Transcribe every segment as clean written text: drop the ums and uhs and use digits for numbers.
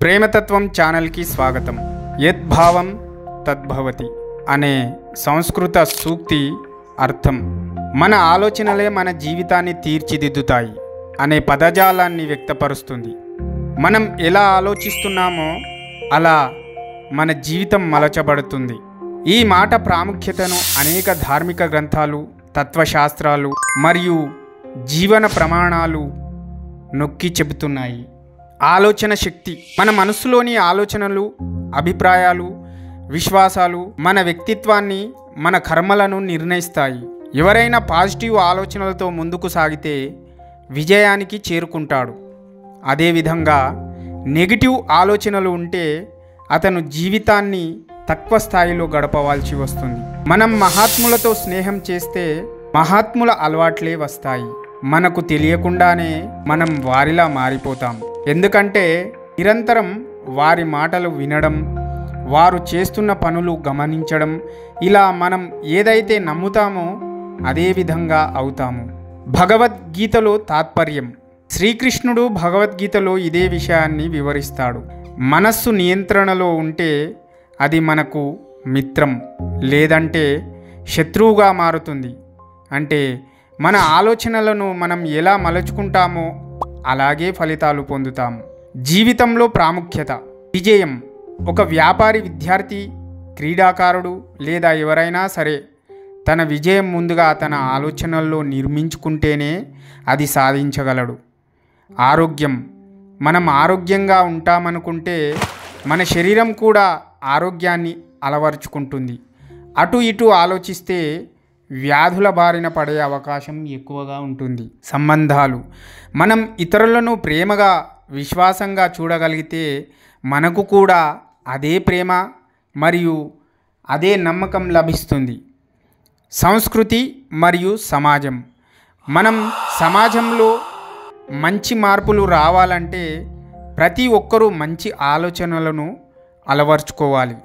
ప్రేమతత్వం ఛానల్కి స్వాగతం. యద్భావం తద్భవతి అనే సంస్కృత సూక్తి అర్థం మన ఆలోచనలే మన జీవితాన్ని తీర్చిదిద్దుతాయి అనే పదజాలాన్ని వ్యక్తపరుస్తుంది. మనం ఎలా ఆలోచిస్తున్నామో అలా మన జీవితం మలచబడుతుంది. ఈ మాట ప్రాముఖ్యతను అనేక ధార్మిక గ్రంథాలు, తత్వశాస్త్రాలు మరియు జీవన ప్రమాణాలు నొక్కి చెబుతున్నాయి. ఆలోచన శక్తి మన మనస్సులోని ఆలోచనలు, అభిప్రాయాలు, విశ్వాసాలు మన వ్యక్తిత్వాన్ని, మన కర్మలను నిర్ణయిస్తాయి. ఎవరైనా పాజిటివ్ ఆలోచనలతో ముందుకు సాగితే విజయానికి చేరుకుంటాడు. అదేవిధంగా నెగిటివ్ ఆలోచనలు ఉంటే అతను జీవితాన్ని తక్కువ స్థాయిలో గడపవలసి వస్తుంది. మనం మహాత్ములతో స్నేహం చేస్తే మహాత్ముల అలవాట్లే వస్తాయి. మనకు తెలియకుండానే మనం వారిలా మారిపోతాం. ఎందుకంటే నిరంతరం వారి మాటలు వినడం, వారు చేస్తున్న పనులు గమనించడం, ఇలా మనం ఏదైతే నమ్ముతామో అదే విధంగా అవుతాము. భగవద్గీతలో తాత్పర్యం. శ్రీకృష్ణుడు భగవద్గీతలో ఇదే విషయాన్ని వివరిస్తాడు. మనస్సు నియంత్రణలో ఉంటే అది మనకు మిత్రం, లేదంటే శత్రువుగా మారుతుంది. అంటే మన ఆలోచనలను మనం ఎలా మలుచుకుంటామో అలాగే ఫలితాలు పొందుతాము. జీవితంలో ప్రాముఖ్యత. విజయం. ఒక వ్యాపారి, విద్యార్థి, క్రీడాకారుడు లేదా ఎవరైనా సరే తన విజయం ముందుగా తన ఆలోచనల్లో నిర్మించుకుంటేనే అది సాధించగలడు. ఆరోగ్యం. మనం ఆరోగ్యంగా ఉంటామనుకుంటే మన శరీరం కూడా ఆరోగ్యాన్ని అలవరుచుకుంటుంది. అటు ఇటు ఆలోచిస్తే వ్యాధుల బారిన పడే అవకాశం ఎక్కువగా ఉంటుంది. సంబంధాలు. మనం ఇతరులను ప్రేమగా, విశ్వాసంగా చూడగలిగితే మనకు కూడా అదే ప్రేమ మరియు అదే నమ్మకం లభిస్తుంది. సంస్కృతి మరియు సమాజం. మనం సమాజంలో మంచి మార్పులు రావాలంటే ప్రతి ఒక్కరూ మంచి ఆలోచనలను అలవర్చుకోవాలి.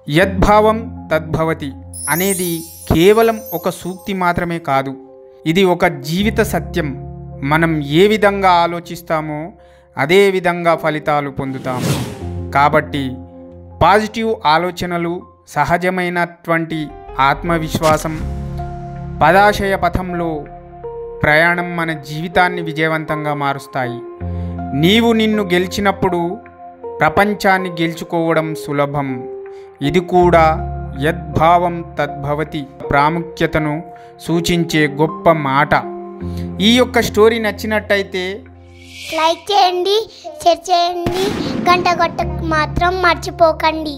యద్భావం తద్భవతి అనేది కేవలం ఒక సూక్తి మాత్రమే కాదు, ఇది ఒక జీవిత సత్యం. మనం ఏ విధంగా ఆలోచిస్తామో అదే విధంగా ఫలితాలు పొందుతాము. కాబట్టి పాజిటివ్ ఆలోచనలు, సహజమైనటువంటి ఆత్మవిశ్వాసం, పదాశయ పథంలో ప్రయాణం మన జీవితాన్ని విజయవంతంగా మారుస్తాయి. నీవు నిన్ను గెలిచినప్పుడు ప్రపంచాన్ని గెలుచుకోవడం సులభం. ఇది కూడా యద్భావం తద్భవతి ప్రాముఖ్యతను సూచించే గొప్ప మాట. ఈ యొక్క స్టోరీ నచ్చినట్టయితే లైక్ చేయండి, షేర్ చేయండి, గంట కొట్టకు మాత్రం మర్చిపోకండి.